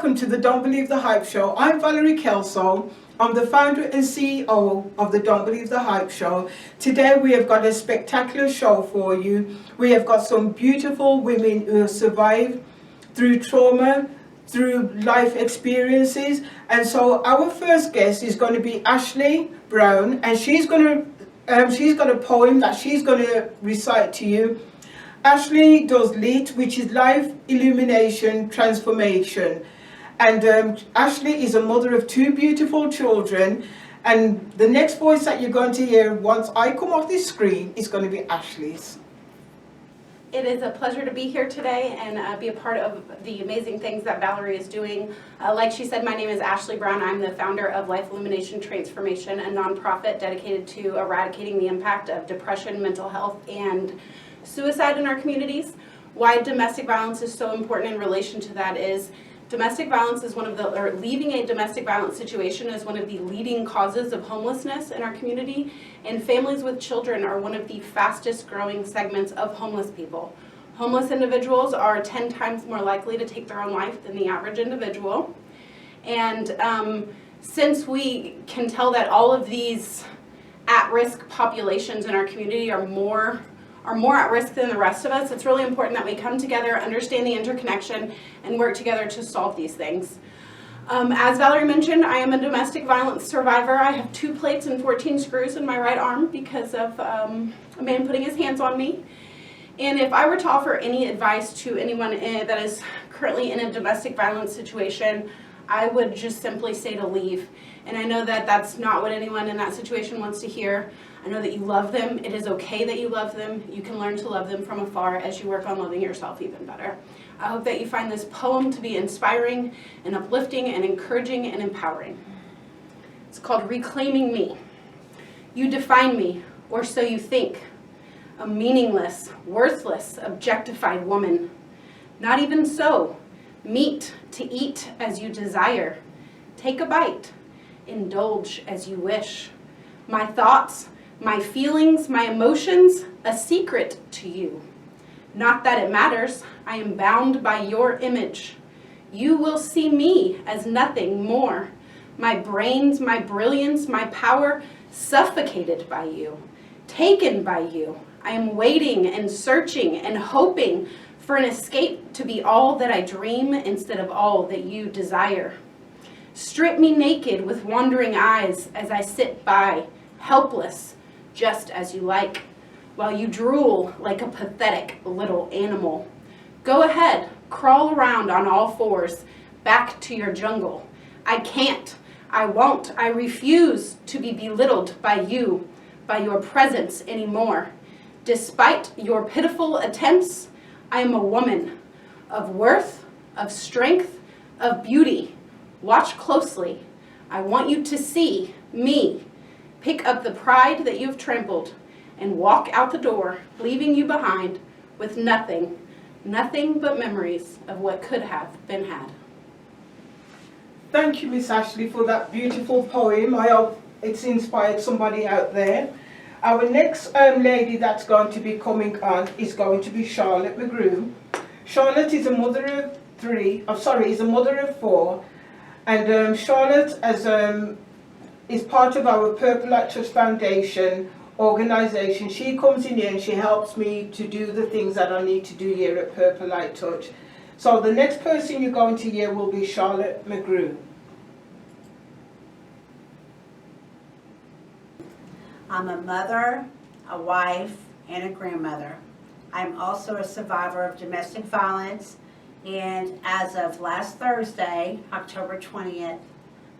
welcome to the Don't Believe the Hype Show. I'm Valerie Kelso. I'm the founder and CEO of the Don't Believe the Hype Show. Today we have got a spectacular show for you. We have got some beautiful women who have survived through trauma, through life experiences. And so our first guest is going to be Ashley Brown, and she's got a poem that she's going to recite to you. Ashley does LIT, which is Life Illumination Transformation. And Ashley is a mother of 2 beautiful children. And the next voice that you're going to hear once I come off this screen is going to be Ashley's. It is a pleasure to be here today and be a part of the amazing things that Valerie is doing. Like she said, my name is Ashley Brown. I'm the founder of Life Illumination Transformation, a nonprofit dedicated to eradicating the impact of depression, mental health, and suicide in our communities. Why domestic violence is so important in relation to that is domestic violence is leaving a domestic violence situation is one of the leading causes of homelessness in our community, and families with children are one of the fastest growing segments of homeless people. Homeless individuals are 10 times more likely to take their own life than the average individual. And since we can tell that all of these at-risk populations in our community are more at risk than the rest of us, it's really important that we come together, understand the interconnection, and work together to solve these things. As Valerie mentioned, I am a domestic violence survivor. I have 2 plates and 14 screws in my right arm because of a man putting his hands on me. And if I were to offer any advice to anyone that is currently in a domestic violence situation, I would just simply say to leave. And I know that that's not what anyone in that situation wants to hear. I know that you love them. It is okay that you love them. You can learn to love them from afar as you work on loving yourself even better. I hope that you find this poem to be inspiring and uplifting and encouraging and empowering. It's called Reclaiming Me. You define me, or so you think, a meaningless, worthless, objectified woman. Not even so. Meat to eat as you desire. Take a bite. Indulge as you wish. My thoughts, my feelings, my emotions, a secret to you. Not that it matters, I am bound by your image. You will see me as nothing more. My brains, my brilliance, my power, suffocated by you, taken by you. I am waiting and searching and hoping for an escape to be all that I dream instead of all that you desire. Strip me naked with wandering eyes as I sit by, helpless, just as you like, while you drool like a pathetic little animal. Go ahead, crawl around on all 4s, back to your jungle. I can't, I won't, I refuse to be belittled by you, by your presence anymore. Despite your pitiful attempts, I am a woman of worth, of strength, of beauty. Watch closely. I want you to see me. Pick up the pride that you've trampled and walk out the door, leaving you behind with nothing but memories of what could have been had. Thank you, Miss Ashley, for that beautiful poem. I hope it's inspired somebody out there. Our next lady that's going to be coming on is going to be Charlotte Mcgrew. Charlotte is a mother of 4, and Charlotte is part of our Purple Light Trust Foundation organization. She comes in here and she helps me to do the things that I need to do here at Purple Light Touch. So the next person you're going to hear will be Charlotte Mcgrew. I'm a mother, a wife, and a grandmother. I'm also a survivor of domestic violence, and as of last Thursday, October 20th,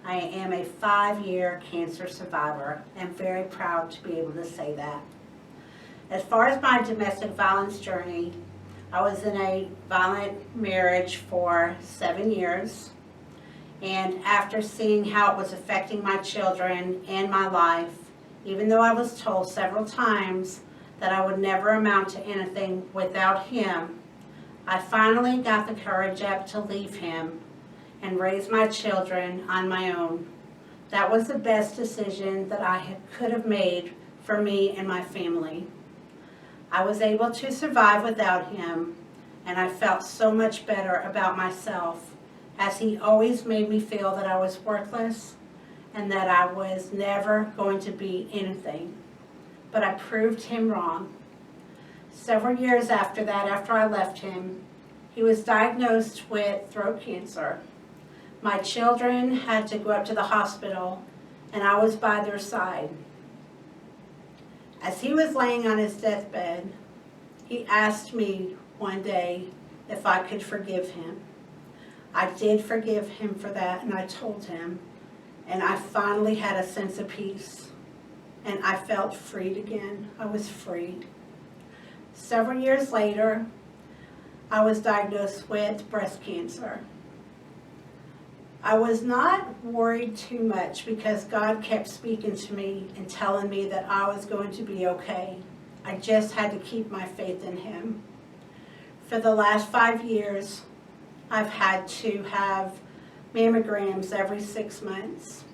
I am a 5-year cancer survivor. I'm very proud to be able to say that. As far as my domestic violence journey, I was in a violent marriage for 7 years, and after seeing how it was affecting my children and my life, even though I was told several times that I would never amount to anything without him, I finally got the courage up to leave him and raise my children on my own. That was the best decision that I could have made for me and my family. I was able to survive without him, and I felt so much better about myself as he always made me feel that I was worthless and that I was never going to be anything. But I proved him wrong. Several years after that, after I left him, he was diagnosed with throat cancer. My children had to go up to the hospital, and I was by their side. As he was laying on his deathbed, he asked me one day if I could forgive him. I did forgive him for that, and I told him, and I finally had a sense of peace, and I felt freed again. I was freed. Several years later, I was diagnosed with breast cancer. I was not worried too much because God kept speaking to me and telling me that I was going to be okay. I just had to keep my faith in Him. For the last 5 years, I've had to have mammograms every 6 months.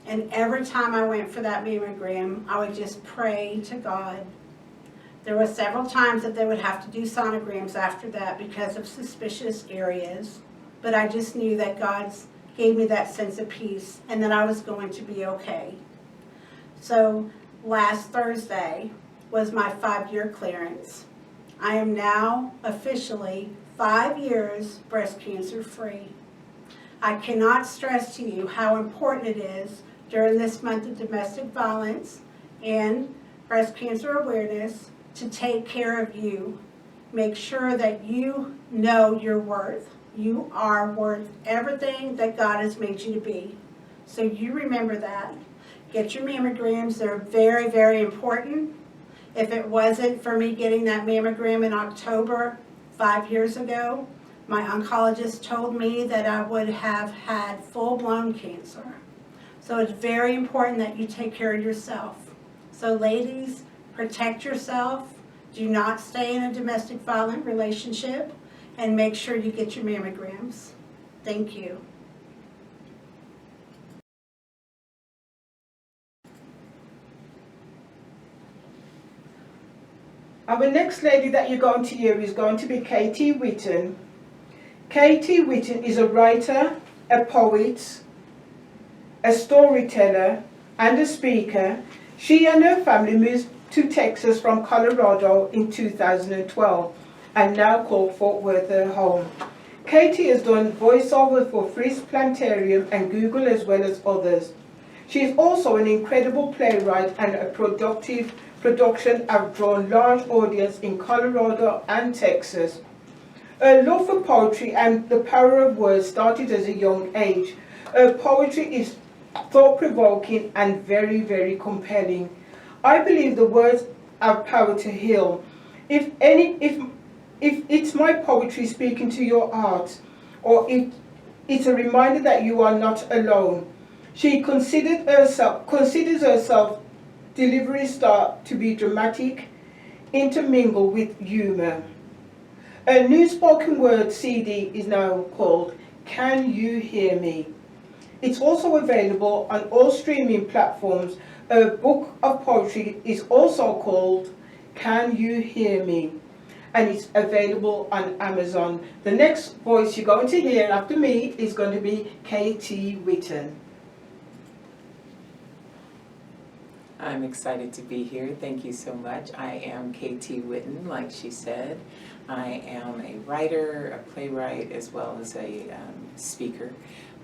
And every time I went for that mammogram, I would just pray to God. There were several times that they would have to do sonograms after that because of suspicious areas. But I just knew that God gave me that sense of peace and that I was going to be okay. So last Thursday was my 5-year clearance. I am now officially 5 years breast cancer free. I cannot stress to you how important it is during this month of domestic violence and breast cancer awareness to take care of you. Make sure that you know your worth. You are worth everything that God has made you to be. So you remember that. Get your mammograms. They're very, very important. If it wasn't for me getting that mammogram in October 5 years ago, my oncologist told me that I would have had full-blown cancer. So it's very important that you take care of yourself. So ladies, protect yourself. Do not stay in a domestic violent relationship. And make sure you get your mammograms. Thank you. Our next lady that you're going to hear is going to be Katie Whitten. Katie Whitten is a writer, a poet, a storyteller, and a speaker. She and her family moved to Texas from Colorado in 2012 and now call Fort Worth her home. Katie has done voiceover for Frisk Planetarium and Google as well as others. She is also an incredible playwright and a production have drawn large audience in Colorado and Texas. Her love for poetry and the power of words started at a young age. Her poetry is thought-provoking and very, very compelling. I believe the words have power to heal. If it's my poetry speaking to your heart, or if it's a reminder that you are not alone. She considers herself delivery style to be dramatic, intermingled with humor. A new spoken word CD is now called Can You Hear Me? It's also available on all streaming platforms. A book of poetry is also called Can You Hear Me? And it's available on Amazon. The next voice you're going to hear after me is going to be Katie Whitten. I'm excited to be here. Thank you so much. I am Katie Whitten, like she said. I am a writer, a playwright, as well as a speaker.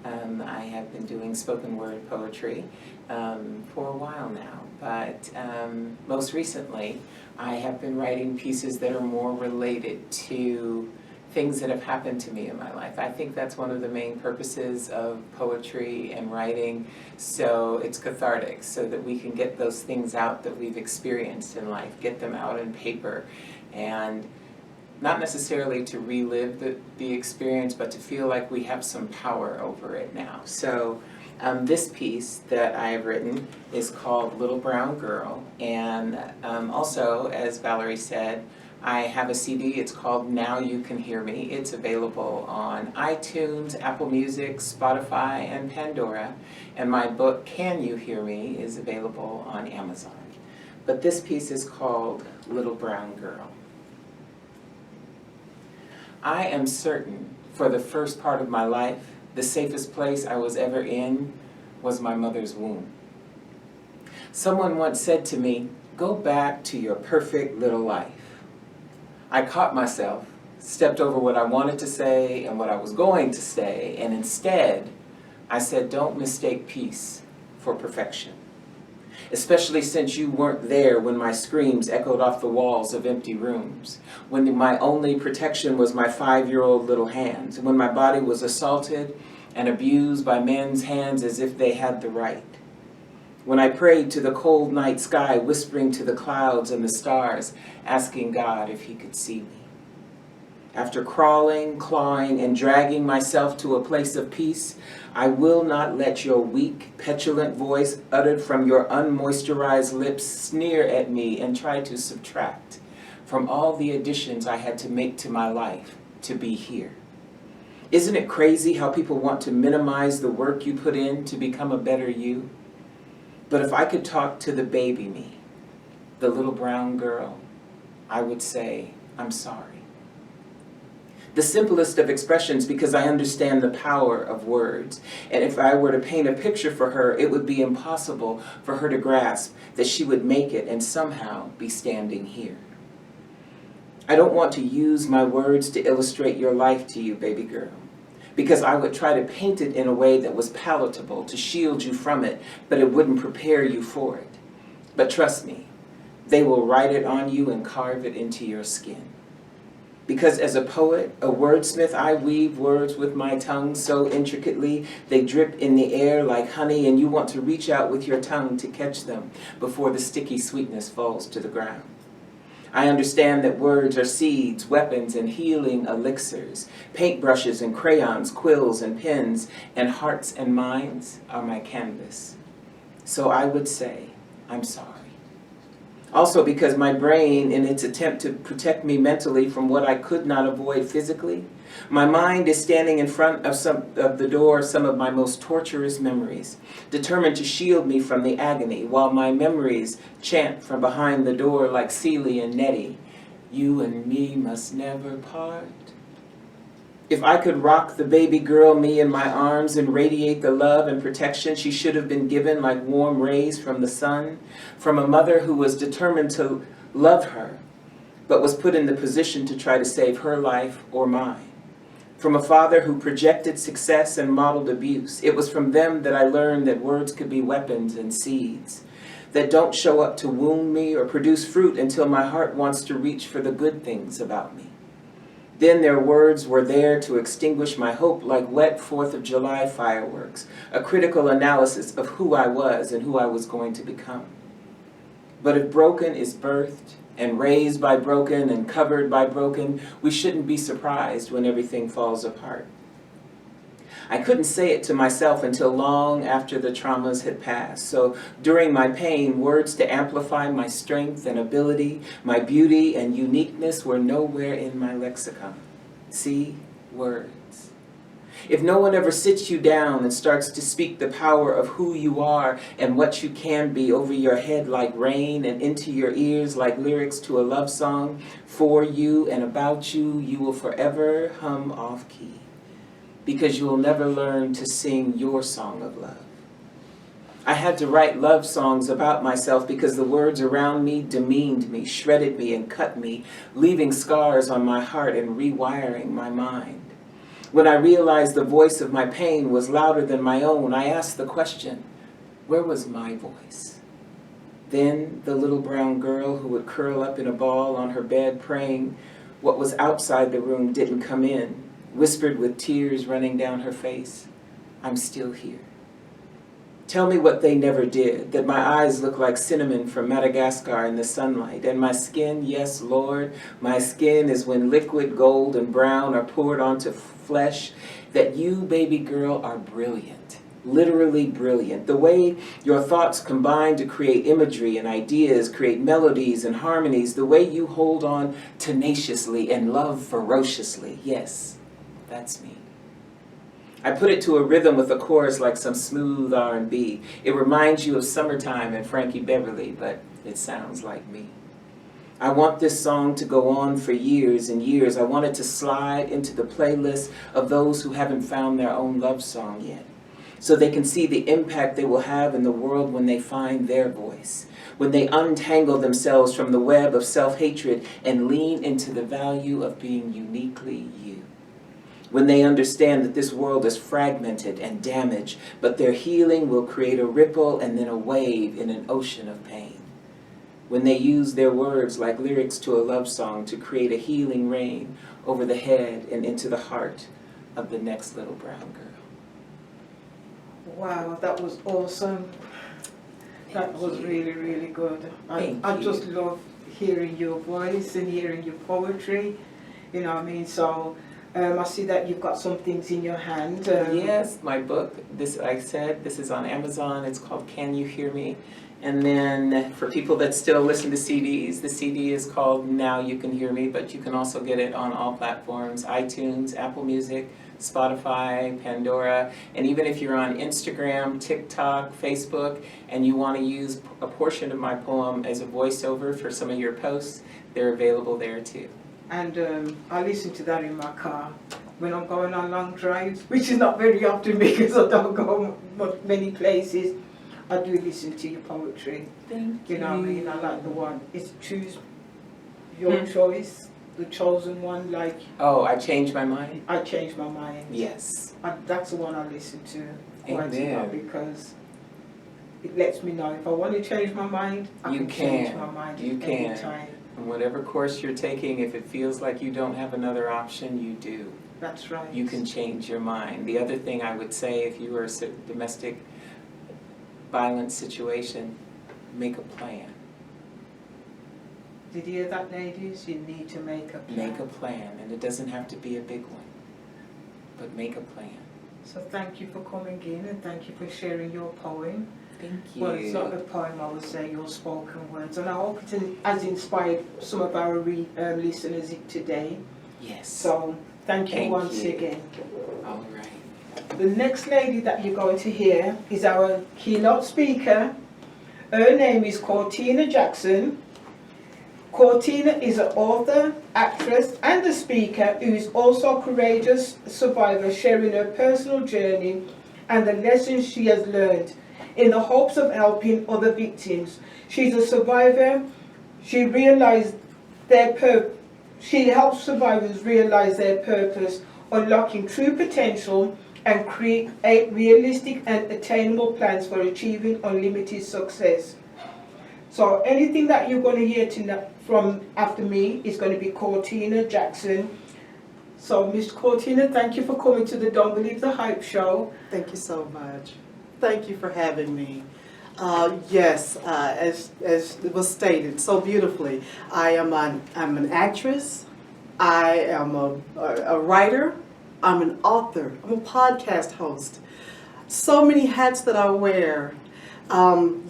I have been doing spoken word poetry for a while now, but most recently I have been writing pieces that are more related to things that have happened to me in my life. I think that's one of the main purposes of poetry and writing, so it's cathartic, so that we can get those things out that we've experienced in life, get them out in paper, and not necessarily to relive the experience, but to feel like we have some power over it now. So this piece that I have written is called Little Brown Girl, and also, as Valerie said, I have a CD. It's called Now You Can Hear Me. It's available on iTunes, Apple Music, Spotify, and Pandora, and my book Can You Hear Me is available on Amazon. But this piece is called Little Brown Girl. I am certain for the first part of my life the safest place I was ever in was my mother's womb. Someone once said to me, "Go back to your perfect little life." I caught myself, stepped over what I wanted to say and what I was going to say, and instead, I said, "Don't mistake peace for perfection." Especially since you weren't there when my screams echoed off the walls of empty rooms, when my only protection was my 5-year-old little hands, when my body was assaulted and abused by men's hands as if they had the right. When I prayed to the cold night sky, whispering to the clouds and the stars, asking God if he could see me. After crawling, clawing, and dragging myself to a place of peace, I will not let your weak, petulant voice uttered from your unmoisturized lips sneer at me and try to subtract from all the additions I had to make to my life to be here. Isn't it crazy how people want to minimize the work you put in to become a better you? But if I could talk to the baby me, the little brown girl, I would say, "I'm sorry." The simplest of expressions, because I understand the power of words. And if I were to paint a picture for her, it would be impossible for her to grasp that she would make it and somehow be standing here. I don't want to use my words to illustrate your life to you, baby girl, because I would try to paint it in a way that was palatable to shield you from it, but it wouldn't prepare you for it. But trust me, they will write it on you and carve it into your skin. Because as a poet, a wordsmith, I weave words with my tongue so intricately they drip in the air like honey, and you want to reach out with your tongue to catch them before the sticky sweetness falls to the ground. I understand that words are seeds, weapons, and healing elixirs. Paintbrushes and crayons, quills and pens, and hearts and minds are my canvas. So I would say, I'm sorry. Also because my brain, in its attempt to protect me mentally from what I could not avoid physically, my mind is standing in front of the door of some of my most torturous memories, determined to shield me from the agony, while my memories chant from behind the door like Celie and Nettie, "You and me must never part." If I could rock the baby girl me in my arms and radiate the love and protection she should have been given like warm rays from the sun, from a mother who was determined to love her, but was put in the position to try to save her life or mine, from a father who projected success and modeled abuse, it was from them that I learned that words could be weapons and seeds, that don't show up to wound me or produce fruit until my heart wants to reach for the good things about me. Then their words were there to extinguish my hope like wet 4th of July fireworks, a critical analysis of who I was and who I was going to become. But if broken is birthed and raised by broken and covered by broken, we shouldn't be surprised when everything falls apart. I couldn't say it to myself until long after the traumas had passed. So during my pain, words to amplify my strength and ability, my beauty and uniqueness were nowhere in my lexicon. See, words. If no one ever sits you down and starts to speak the power of who you are and what you can be over your head like rain and into your ears like lyrics to a love song for you and about you, you will forever hum off key. Because you will never learn to sing your song of love. I had to write love songs about myself because the words around me demeaned me, shredded me, and cut me, leaving scars on my heart and rewiring my mind. When I realized the voice of my pain was louder than my own, I asked the question, where was my voice? Then the little brown girl who would curl up in a ball on her bed praying what was outside the room didn't come in, whispered with tears running down her face, I'm still here. Tell me what they never did, that my eyes look like cinnamon from Madagascar in the sunlight, and my skin, yes, Lord, my skin is when liquid gold and brown are poured onto flesh, that you, baby girl, are brilliant, literally brilliant. The way your thoughts combine to create imagery and ideas, create melodies and harmonies, the way you hold on tenaciously and love ferociously, yes. That's me. I put it to a rhythm with a chorus like some smooth R&B. It reminds you of Summertime and Frankie Beverly, but it sounds like me. I want this song to go on for years and years. I want it to slide into the playlist of those who haven't found their own love song yet, so they can see the impact they will have in the world when they find their voice, when they untangle themselves from the web of self-hatred and lean into the value of being uniquely you. When they understand that this world is fragmented and damaged, but their healing will create a ripple and then a wave in an ocean of pain. When they use their words like lyrics to a love song to create a healing rain over the head and into the heart of the next little brown girl. Wow, that was awesome. That was really, really good. I just love hearing your voice and hearing your poetry. You know what I mean? So I see that you've got some things in your hand. Yes, my book, this I said, this is on Amazon. It's called Can You Hear Me? And then for people that still listen to CDs, the CD is called Now You Can Hear Me, but you can also get it on all platforms, iTunes, Apple Music, Spotify, Pandora, and even if you're on Instagram, TikTok, Facebook, and you want to use a portion of my poem as a voiceover for some of your posts, they're available there too. And I listen to that in my car when I'm going on long drives, which is not very often because I don't go many places. I do listen to your poetry. Thank you. You know what I mean? I like the one. It's choose your choice, the chosen one. Like, oh, I changed my mind? I changed my mind. Yes. That's the one I listen to quite a Amen. lot because it lets me know if I want to change my mind, I You can change can. my mind You can. anytime. And whatever course you're taking, if it feels like you don't have another option, you do. That's right. You can change your mind. The other thing I would say, if you were a domestic violence situation, make a plan. Did you hear that, ladies? You need to make a plan. Make a plan, and it doesn't have to be a big one, but make a plan. So thank you for coming in and thank you for sharing your poem. Thank you. Well, it's not a poem, I would say, your spoken words. And I hope it has inspired some of our listeners today. Yes. So thank you once again. All right. The next lady that you're going to hear is our keynote speaker. Her name is Cortina Jackson. Cortina is an author, actress, and a speaker who is also a courageous survivor, sharing her personal journey and the lessons she has learned in the hopes of helping other victims. She's a survivor. She helps survivors realize their purpose, unlocking true potential, and create realistic and attainable plans for achieving unlimited success. So anything that you're going to hear from after me is going to be Cortina Jackson. So Miss Cortina, thank you for coming to the Don't Believe the Hype show. Thank you so much. Thank you for having me. Yes, as it was stated so beautifully, I'm an actress, I am a writer, I'm an author, I'm a podcast host. So many hats that I wear.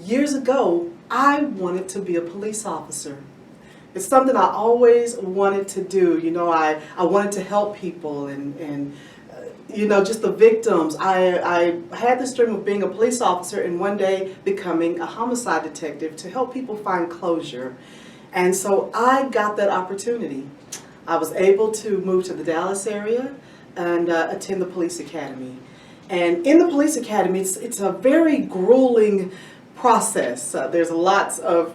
Years ago, I wanted to be a police officer. It's something I always wanted to do. You know, I wanted to help people and you know, just the victims. I had this dream of being a police officer and one day becoming a homicide detective to help people find closure. And so I got that opportunity. I was able to move to the Dallas area and attend the police academy. And in the police academy, it's a very grueling process. There's lots of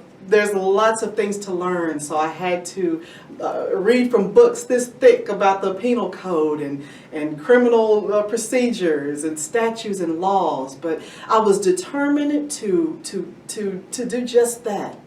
things to learn, so I had to read from books this thick about the penal code and criminal procedures and statutes and laws. But I was determined to do just that.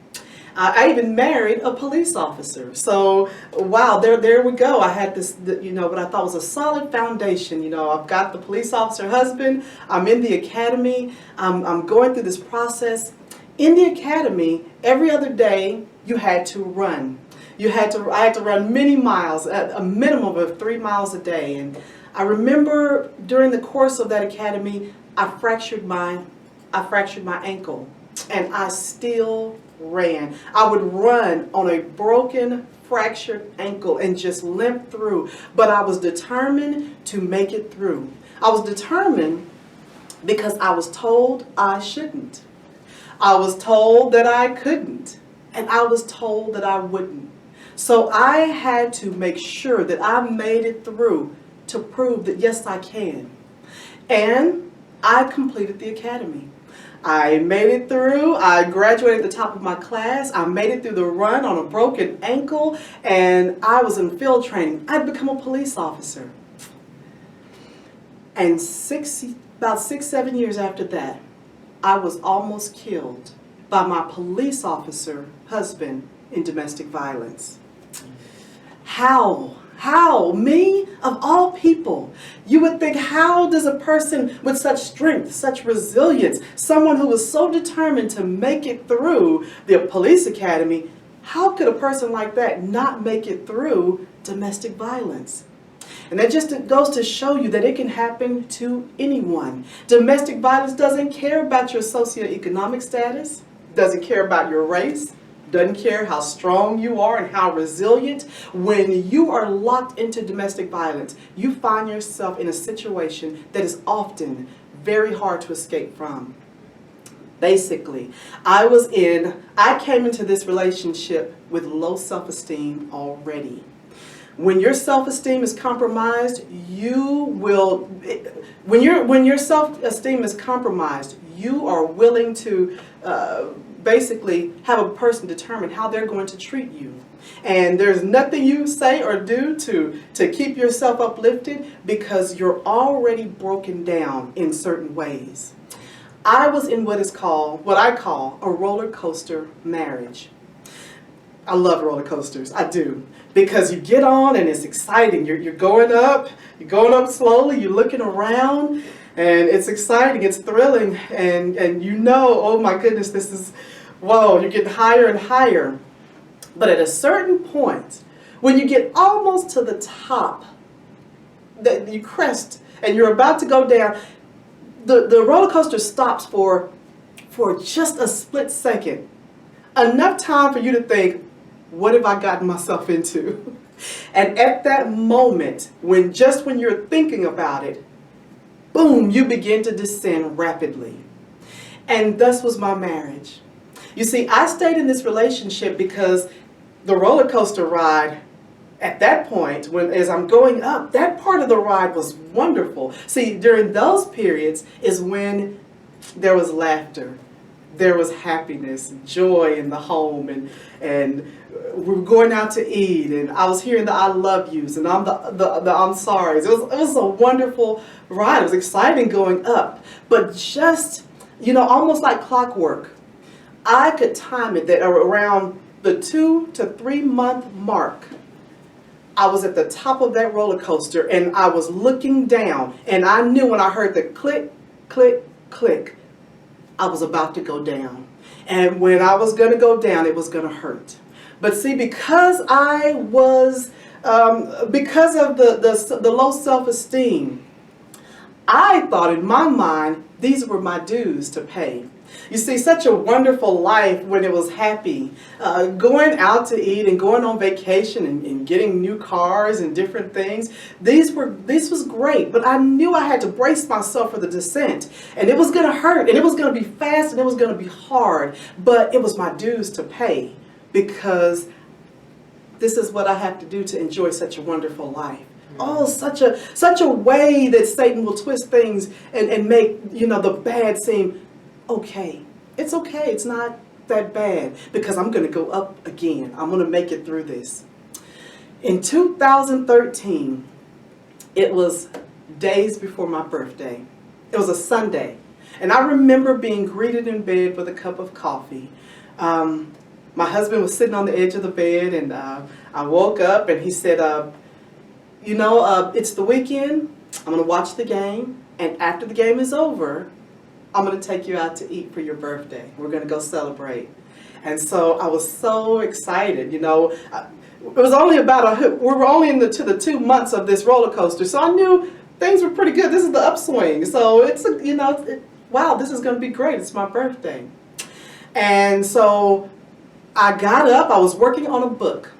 I even married a police officer. So, wow, there we go. I had this, you know, what I thought was a solid foundation. You know, I've got the police officer husband. I'm in the academy. I'm going through this process. In the academy, every other day, you had to run. I had to run many miles, at a minimum of 3 miles a day. And I remember during the course of that academy, I fractured my ankle, and I still ran. I would run on a broken, fractured ankle and just limp through. But I was determined to make it through. I was determined because I was told I shouldn't. I was told that I couldn't. and I was told that I wouldn't. So I had to make sure that I made it through to prove that yes, I can. And I completed the academy. I made it through. I graduated at the top of my class. I made it through the run on a broken ankle, and I was in field training. I'd become a police officer. And about 6-7 years after that, I was almost killed by my police officer husband in domestic violence. How? How? Me? Of all people. You would think, how does a person with such strength, such resilience, someone who was so determined to make it through the police academy, how could a person like that not make it through domestic violence? And that just goes to show you that it can happen to anyone. Domestic violence doesn't care about your socioeconomic status, doesn't care about your race, doesn't care how strong you are and how resilient. When you are locked into domestic violence, you find yourself in a situation that is often very hard to escape from. Basically, I came into this relationship with low self-esteem already. When your self-esteem is compromised, when your self-esteem is compromised, you are willing to basically have a person determine how they're going to treat you. And there's nothing you say or do to keep yourself uplifted because you're already broken down in certain ways. I was in what I call a roller coaster marriage. I love roller coasters, I do. Because you get on and it's exciting. You're going up slowly, you're looking around, and it's exciting, it's thrilling, and you know, oh my goodness, this is, whoa, you're getting higher and higher. But at a certain point, when you get almost to the top, that you crest, and you're about to go down, the roller coaster stops for just a split second. Enough time for you to think, what have I gotten myself into? And at that moment, when you're thinking about it, boom, you begin to descend rapidly. And thus was my marriage. You see, I stayed in this relationship because the roller coaster ride, at that point, as I'm going up, that part of the ride was wonderful. See, during those periods is when there was laughter. There was happiness, joy in the home, and we were going out to eat, and I was hearing the I love yous, and the I'm sorry's. It was a wonderful ride. It was exciting going up. But just, almost like clockwork, I could time it that around the 2 to 3 month mark, I was at the top of that roller coaster, and I was looking down, and I knew when I heard the click, click, click, I was about to go down. And when I was going to go down, it was going to hurt. But see, because I was, because of the low self-esteem, I thought in my mind, these were my dues to pay. You see, such a wonderful life when it was happy. Going out to eat and going on vacation and getting new cars and different things. This was great, but I knew I had to brace myself for the descent. And it was going to hurt, and it was going to be fast, and it was going to be hard. But it was my dues to pay because this is what I have to do to enjoy such a wonderful life. Oh, such a way that Satan will twist things and make, the bad seem okay. It's okay. It's not that bad because I'm going to go up again. I'm going to make it through this. In 2013, it was days before my birthday. It was a Sunday. And I remember being greeted in bed with a cup of coffee. My husband was sitting on the edge of the bed, and I woke up and he said, it's the weekend. I'm going to watch the game. And after the game is over, I'm going to take you out to eat for your birthday. We're going to go celebrate. And so I was so excited, It was only we were only to the 2 months of this roller coaster. So I knew things were pretty good. This is the upswing. So it's, wow, this is going to be great. It's my birthday. And so I got up. I was working on a book.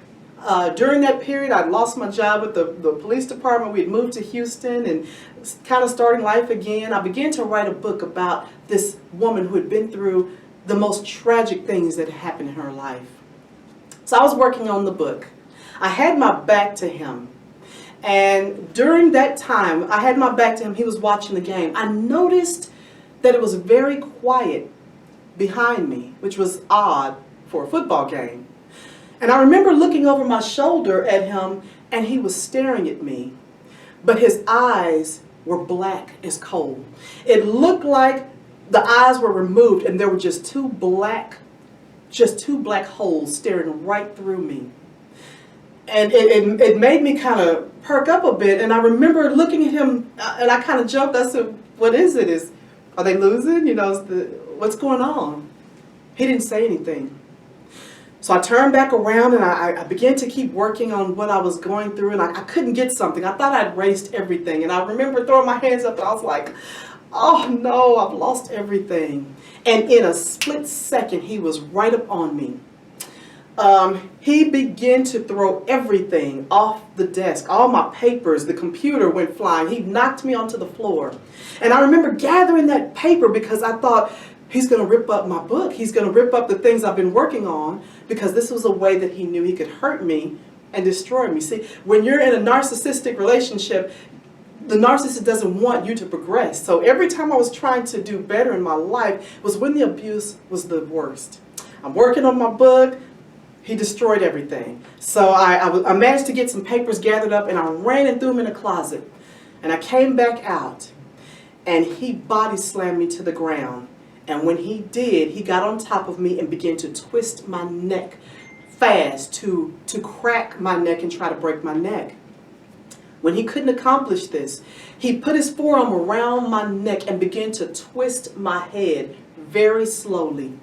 During that period, I'd lost my job with the police department. We had moved to Houston and kind of starting life again. I began to write a book about this woman who had been through the most tragic things that happened in her life. So I was working on the book. I had my back to him. And during that time, I had my back to him. He was watching the game. I noticed that it was very quiet behind me, which was odd for a football game. And I remember looking over my shoulder at him, and he was staring at me. But his eyes were black as coal. It looked like the eyes were removed, and there were just two black holes staring right through me. And it made me kind of perk up a bit. And I remember looking at him, and I kind of joked. I said, "What is it? Are they losing? You know, what's going on?" He didn't say anything. So I turned back around, and I began to keep working on what I was going through, and I couldn't get something. I thought I'd erased everything. And I remember throwing my hands up, and I was like, "Oh no, I've lost everything." And in a split second, he was right up on me. He began to throw everything off the desk. All my papers, the computer went flying. He knocked me onto the floor. And I remember gathering that paper because I thought, he's going to rip up my book. He's going to rip up the things I've been working on, because this was a way that he knew he could hurt me and destroy me. See, when you're in a narcissistic relationship, the narcissist doesn't want you to progress. So every time I was trying to do better in my life was when the abuse was the worst. I'm working on my book. He destroyed everything. So I managed to get some papers gathered up, and I ran and threw them in a closet. And I came back out, and he body slammed me to the ground. And when he did, he got on top of me and began to twist my neck fast to crack my neck and try to break my neck. When he couldn't accomplish this, he put his forearm around my neck and began to twist my head very slowly.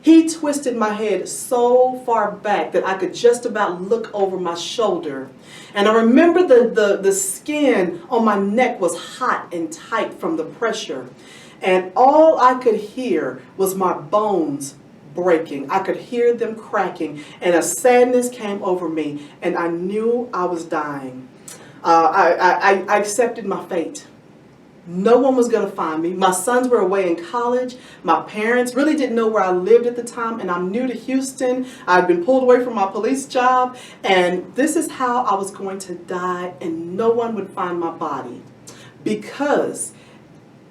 He twisted my head so far back that I could just about look over my shoulder. And I remember the skin on my neck was hot and tight from the pressure. And all I could hear was my bones breaking. I could hear them cracking, and a sadness came over me, and I knew I was dying. I accepted my fate. No one was going to find me. My sons were away in college. My parents really didn't know where I lived at the time, and I'm new to Houston. I'd been pulled away from my police job, and this is how I was going to die, and no one would find my body. Because,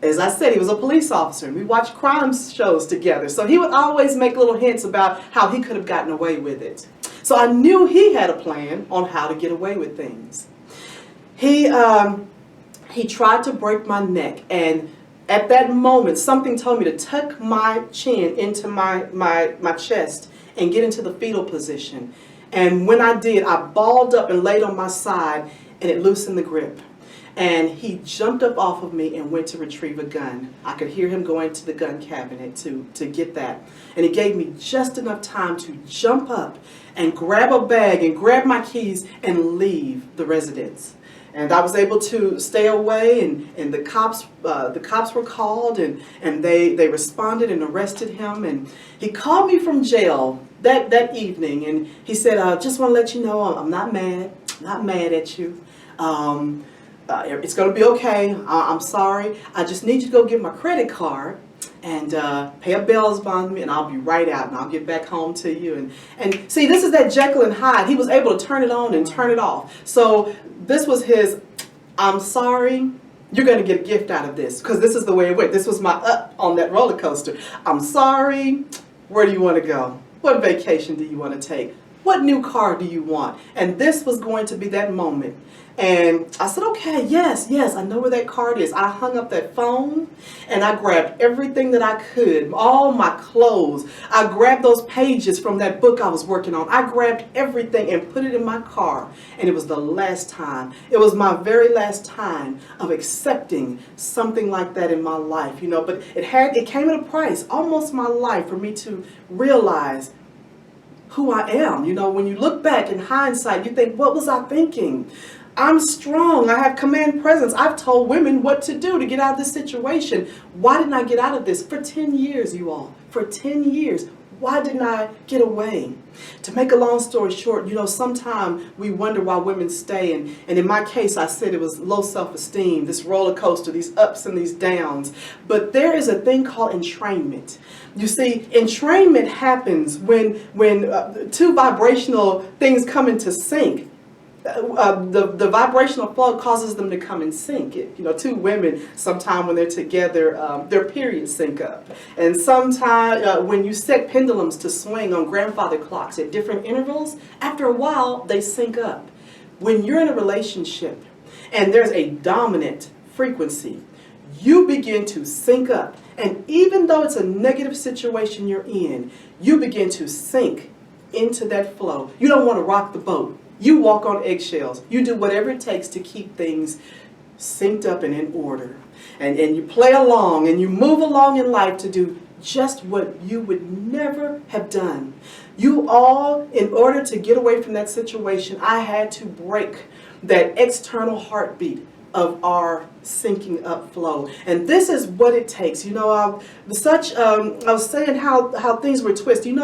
as I said, he was a police officer, and we watched crime shows together, so he would always make little hints about how he could have gotten away with it. So I knew he had a plan on how to get away with things. He tried to break my neck, and at that moment, something told me to tuck my chin into my chest and get into the fetal position. And when I did, I balled up and laid on my side, and it loosened the grip. And he jumped up off of me and went to retrieve a gun. I could hear him going to the gun cabinet to get that. And he gave me just enough time to jump up and grab a bag and grab my keys and leave the residence. And I was able to stay away, and the cops were called, and they responded and arrested him. And he called me from jail that evening, and he said, "Just want to let you know I'm not mad at you. It's going to be okay. I'm sorry. I just need you to go get my credit card and pay a bail bond me, and I'll be right out, and I'll get back home to you." And see, this is that Jekyll and Hyde. He was able to turn it on and turn it off. So this was his, "I'm sorry, you're going to get a gift out of this," because this is the way it went. This was my up on that roller coaster. "I'm sorry, where do you want to go? What vacation do you want to take? What new car do you want?" And this was going to be that moment. And I said, "Okay, yes, I know where that card is." I hung up that phone, and I grabbed everything that I could, all my clothes. I grabbed those pages from that book I was working on. I grabbed everything and put it in my car. And it was the last time. It was my very last time of accepting something like that in my life, you know. But it came at a price, almost my life, for me to realize who I am. You know, when you look back in hindsight, you think, what was I thinking? I'm strong. I have command presence. I've told women what to do to get out of this situation. Why didn't I get out of this? For 10 years, you all. For 10 years. Why didn't I get away? To make a long story short, sometimes we wonder why women stay. And in my case, I said it was low self-esteem, this roller coaster, these ups and these downs. But there is a thing called entrainment. You see, entrainment happens when two vibrational things come into sync. The vibrational flow causes them to come in sync. Two women, sometime when they're together, their periods sync up. And sometimes when you set pendulums to swing on grandfather clocks at different intervals, after a while they sync up. When you're in a relationship and there's a dominant frequency, you begin to sync up. And even though it's a negative situation you're in, you begin to sink into that flow. You don't want to rock the boat. You walk on eggshells. You do whatever it takes to keep things synced up and in order. And you play along and you move along in life to do just what you would never have done. You all, in order to get away from that situation, I had to break that external heartbeat of our syncing up flow. And this is what it takes. I was saying how things were twisted.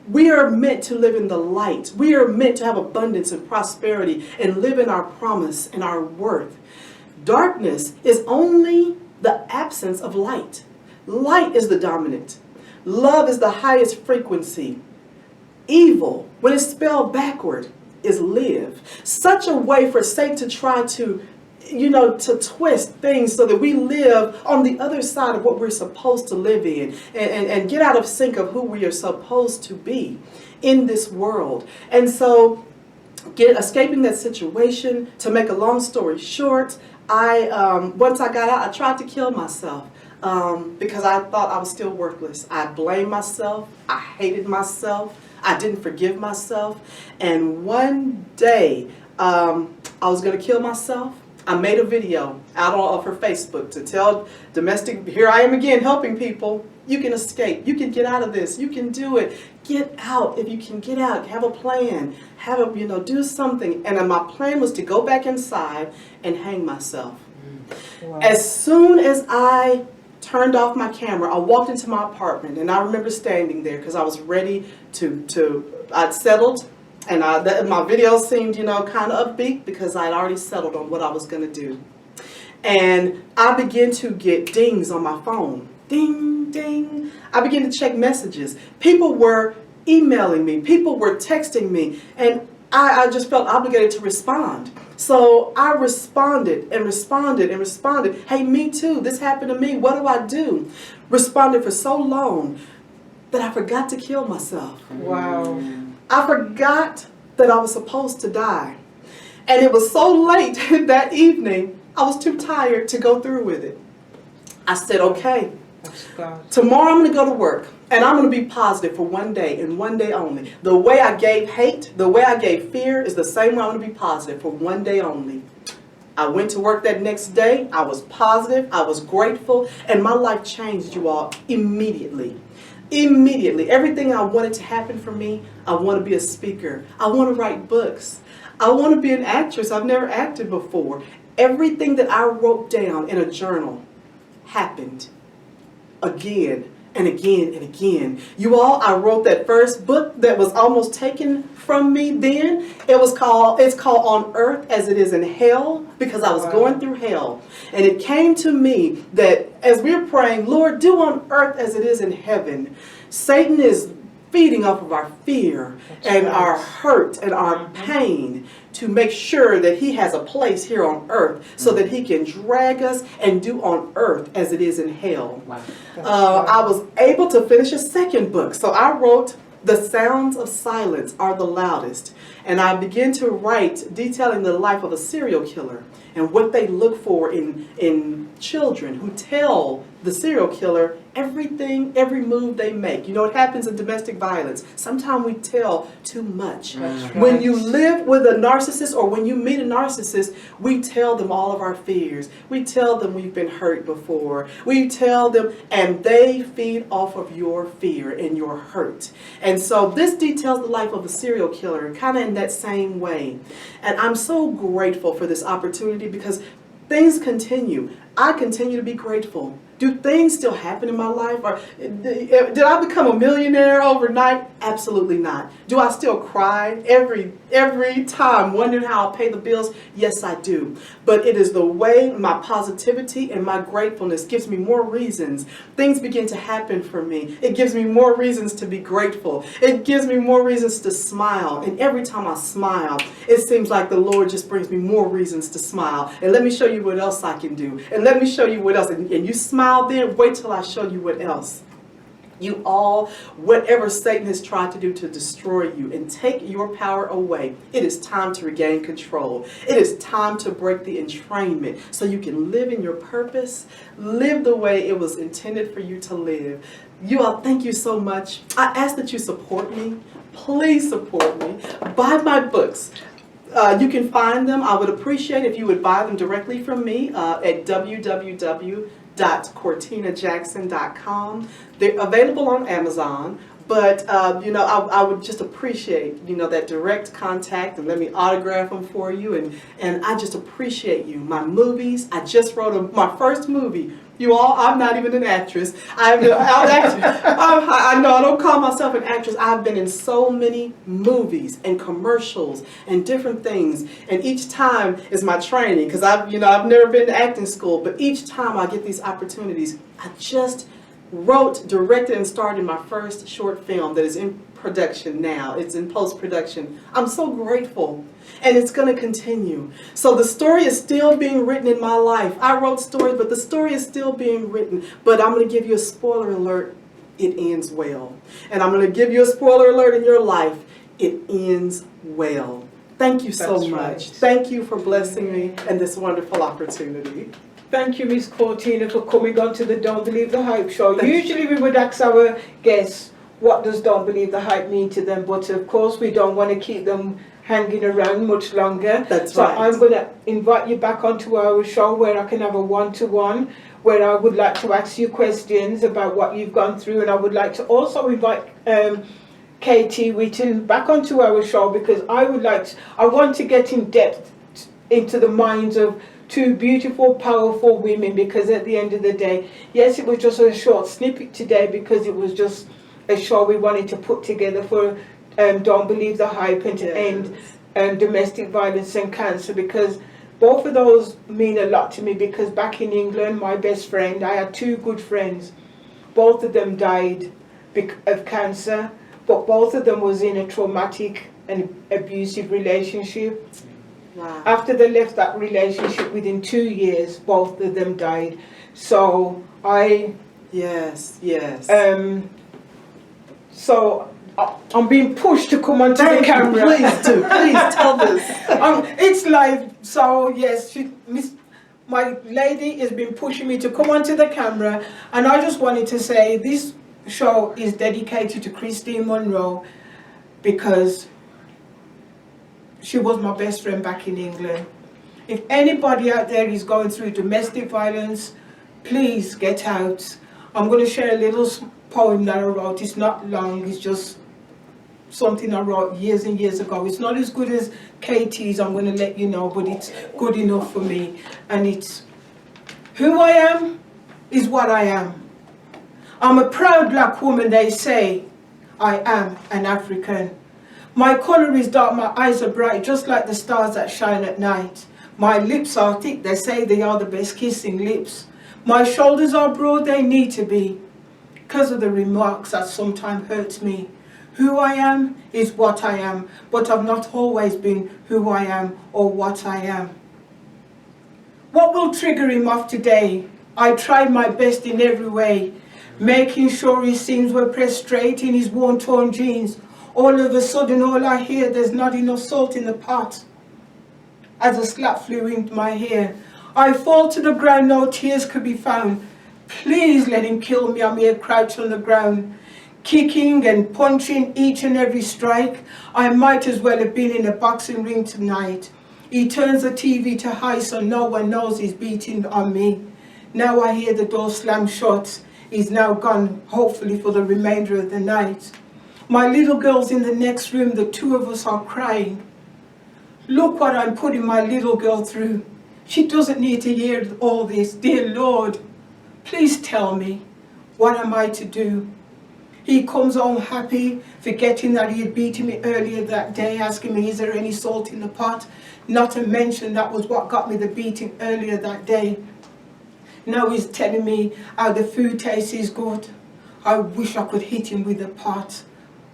We are meant to live in the light. We are meant to have abundance and prosperity and live in our promise and our worth. Darkness is only the absence of light. Light is the dominant. Love is the highest frequency. Evil, when it's spelled backward, is live. Such a way for Satan to try to twist things so that we live on the other side of what we're supposed to live in and get out of sync of who we are supposed to be in this world. And so escaping that situation, to make a long story short, once I got out, I tried to kill myself because I thought I was still worthless. I blamed myself. I hated myself. I didn't forgive myself. And one day I was going to kill myself. I made a video out of her Facebook to tell here I am again helping people. You can escape. You can get out of this. You can do it. Get out. If you can get out, have a plan. Do something. And my plan was to go back inside and hang myself. Wow. As soon as I turned off my camera, I walked into my apartment, and I remember standing there because I was ready I'd settled. And my video seemed, kind of upbeat because I'd already settled on what I was going to do. And I began to get dings on my phone. Ding, ding. I began to check messages. People were emailing me. People were texting me. And I just felt obligated to respond. So I responded and responded and responded. Hey, me too. This happened to me. What do I do? Responded for so long that I forgot to kill myself. Wow. I forgot that I was supposed to die. And it was so late that evening, I was too tired to go through with it. I said, okay, tomorrow I'm going to go to work, and I'm going to be positive for one day and one day only. The way I gave hate, the way I gave fear is the same way I'm going to be positive for one day only. I went to work that next day. I was positive. I was grateful. And my life changed, you all, immediately. Immediately. Everything I wanted to happen for me, I want to be a speaker. I want to write books. I want to be an actress. I've never acted before. Everything that I wrote down in a journal happened again and again and again. You all, I wrote that first book that was almost taken from me then. It's called On Earth as It Is in Hell, because I was going through hell. And it came to me that as we're praying, Lord, do on earth as it is in heaven. Satan is feeding off of our fear and our hurt and our pain to make sure that he has a place here on earth so that he can drag us and do on earth as it is in hell. I was able to finish a second book. So I wrote The Sounds of Silence Are the Loudest. And I began to write detailing the life of a serial killer and what they look for in children who tell the serial killer everything, every move they make. You know, it happens in domestic violence. Sometimes we tell too much. When you live with a narcissist or when you meet a narcissist, we tell them all of our fears. We tell them we've been hurt before. We tell them, and they feed off of your fear and your hurt. And so this details the life of a serial killer, kind of in that same way. And I'm so grateful for this opportunity because things continue. I continue to be grateful Do things still happen in my life? Or did I become a millionaire overnight? Absolutely not. Do I still cry every time wondering how I'll pay the bills? Yes, I do. But it is the way my positivity and my gratefulness gives me more reasons. Things begin to happen for me. It gives me more reasons to be grateful. It gives me more reasons to smile. And every time I smile, it seems like the Lord just brings me more reasons to smile. And let me show you what else I can do. And let me show you what else. And you smile then, wait till I show you what else. You all, whatever Satan has tried to do to destroy you and take your power away, it is time to regain control. It is time to break the entrainment so you can live in your purpose, live the way it was intended for you to live. You all, thank you so much. I ask that you support me. Please support me. Buy my books. You can find them. I would appreciate if you would buy them directly from me at www.cortinajackson.com. They're available on Amazon, but I would just appreciate that direct contact, and let me autograph them for you, and I just appreciate you. My movies, I just wrote my first movie. You all, I'm not even an actress. I know I don't call myself an actress. I've been in so many movies and commercials and different things. And each time is my training, because I've never been to acting school. But each time I get these opportunities, I just wrote, directed, and starred in my first short film that is in production now. It's in post-production. I'm so grateful. And it's going to continue. So the story is still being written in my life. I wrote stories, but the story is still being written. But I'm going to give you a spoiler alert. It ends well. And I'm going to give you a spoiler alert in your life. It ends well. Thank you so much. Right. Thank you for blessing me and this wonderful opportunity. Thank you, Miss Cortina, for coming on to the Don't Believe the Hype show. Usually we would ask our guests, what does Don't Believe the Hype mean to them? But of course we don't want to keep them hanging around much longer. That's so right. I'm going to invite you back onto our show where I can have a one-to-one, where I would like to ask you questions about what you've gone through, and I would like to also invite KT Whitton back onto our show, because I want to get in depth into the minds of two beautiful, powerful women, because at the end of the day, yes, it was just a short snippet today because it was just a show we wanted to put together for Don't Believe the Hype and to end domestic violence and cancer, because both of those mean a lot to me. Because back in England, my best friend, I had two good friends, both of them died of cancer, but both of them was in a traumatic and abusive relationship. Wow. After they left that relationship, within 2 years, both of them died. So Yes. I'm being pushed to come onto the camera. Please do. Please tell this. It's live. So yes, my lady has been pushing me to come onto the camera, and I just wanted to say this show is dedicated to Christine Monroe, because she was my best friend back in England. If anybody out there is going through domestic violence, please get out. I'm going to share a little poem that I wrote. It's not long, it's just something I wrote years and years ago. It's not as good as KT's, I'm going to let you know, but it's good enough for me. And it's, who I am is what I am. I'm a proud black woman, they say. I am an African. My colour is dark, my eyes are bright, just like the stars that shine at night. My lips are thick, they say they are the best kissing lips. My shoulders are broad, they need to be, because of the remarks that sometimes hurt me. Who I am is what I am, but I've not always been who I am or what I am. What will trigger him off today? I tried my best in every way, making sure his seams were pressed straight in his worn-torn jeans. All of a sudden, all I hear, there's not enough salt in the pot. As a slap flew into my hair, I fall to the ground, no tears could be found. Please let him kill me, I'm here crouched on the ground, kicking and punching each and every strike. I might as well have been in a boxing ring tonight. He turns the TV to high so no one knows he's beating on me. Now I hear the door slam shut. He's now gone, hopefully for the remainder of the night. My little girl's in the next room, the two of us are crying. Look what I'm putting my little girl through. She doesn't need to hear all this, dear Lord. Please tell me, what am I to do? He comes home happy, forgetting that he had beaten me earlier that day, asking me, is there any salt in the pot? Not to mention that was what got me the beating earlier that day. Now he's telling me how the food tastes good. I wish I could hit him with a pot,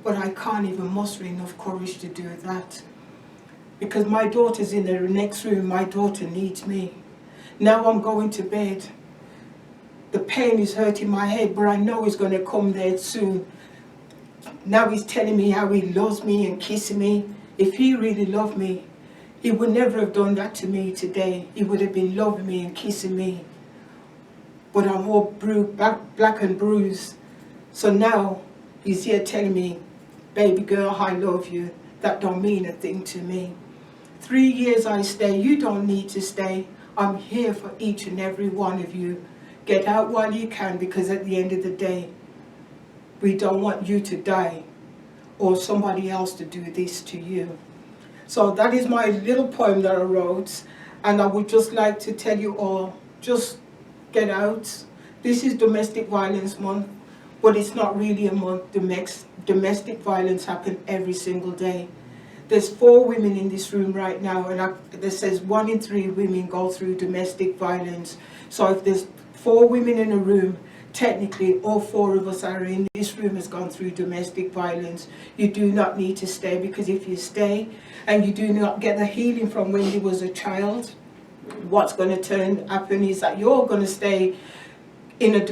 but I can't even muster enough courage to do that. Because my daughter's in the next room, my daughter needs me. Now I'm going to bed. The pain is hurting my head, but I know he's going to come there soon. Now he's telling me how he loves me and kissing me. If he really loved me, he would never have done that to me today. He would have been loving me and kissing me. But I'm all black and bruised. So now he's here telling me, baby girl, I love you. That don't mean a thing to me. 3 years I stay, you don't need to stay. I'm here for each and every one of you. Get out while you can, because at the end of the day, we don't want you to die or somebody else to do this to you. So that is my little poem that I wrote, and I would just like to tell you all, just get out. This is Domestic Violence Month, but it's not really a month. Domestic violence happens every single day. There's 4 women in this room right now, and it says 1 in 3 women go through domestic violence. So if there's 4 women in a room, technically all 4 of us are in this room has gone through domestic violence. You do not need to stay, because if you stay and you do not get the healing from when you was a child, what's going to happen is that you're going to stay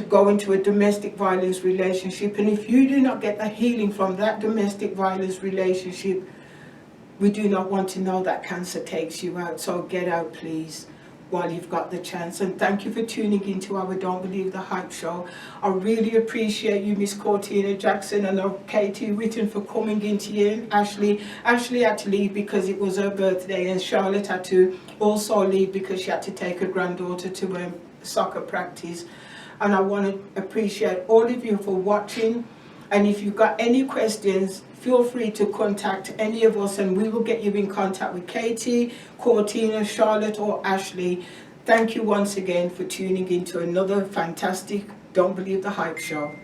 go into a domestic violence relationship. And if you do not get the healing from that domestic violence relationship, we do not want to know that cancer takes you out. So get out, please, while you've got the chance. And thank you for tuning into our Don't Believe the Hype show. I really appreciate you, Miss Cortina Jackson, and Katie Whitton, for coming into here. Ashley had to leave because it was her birthday, and Charlotte had to also leave because she had to take her granddaughter to soccer practice. And I want to appreciate all of you for watching. And if you've got any questions, feel free to contact any of us, and we will get you in contact with Katie, Cortina, Charlotte, or Ashley. Thank you once again for tuning into another fantastic Don't Believe the Hype show.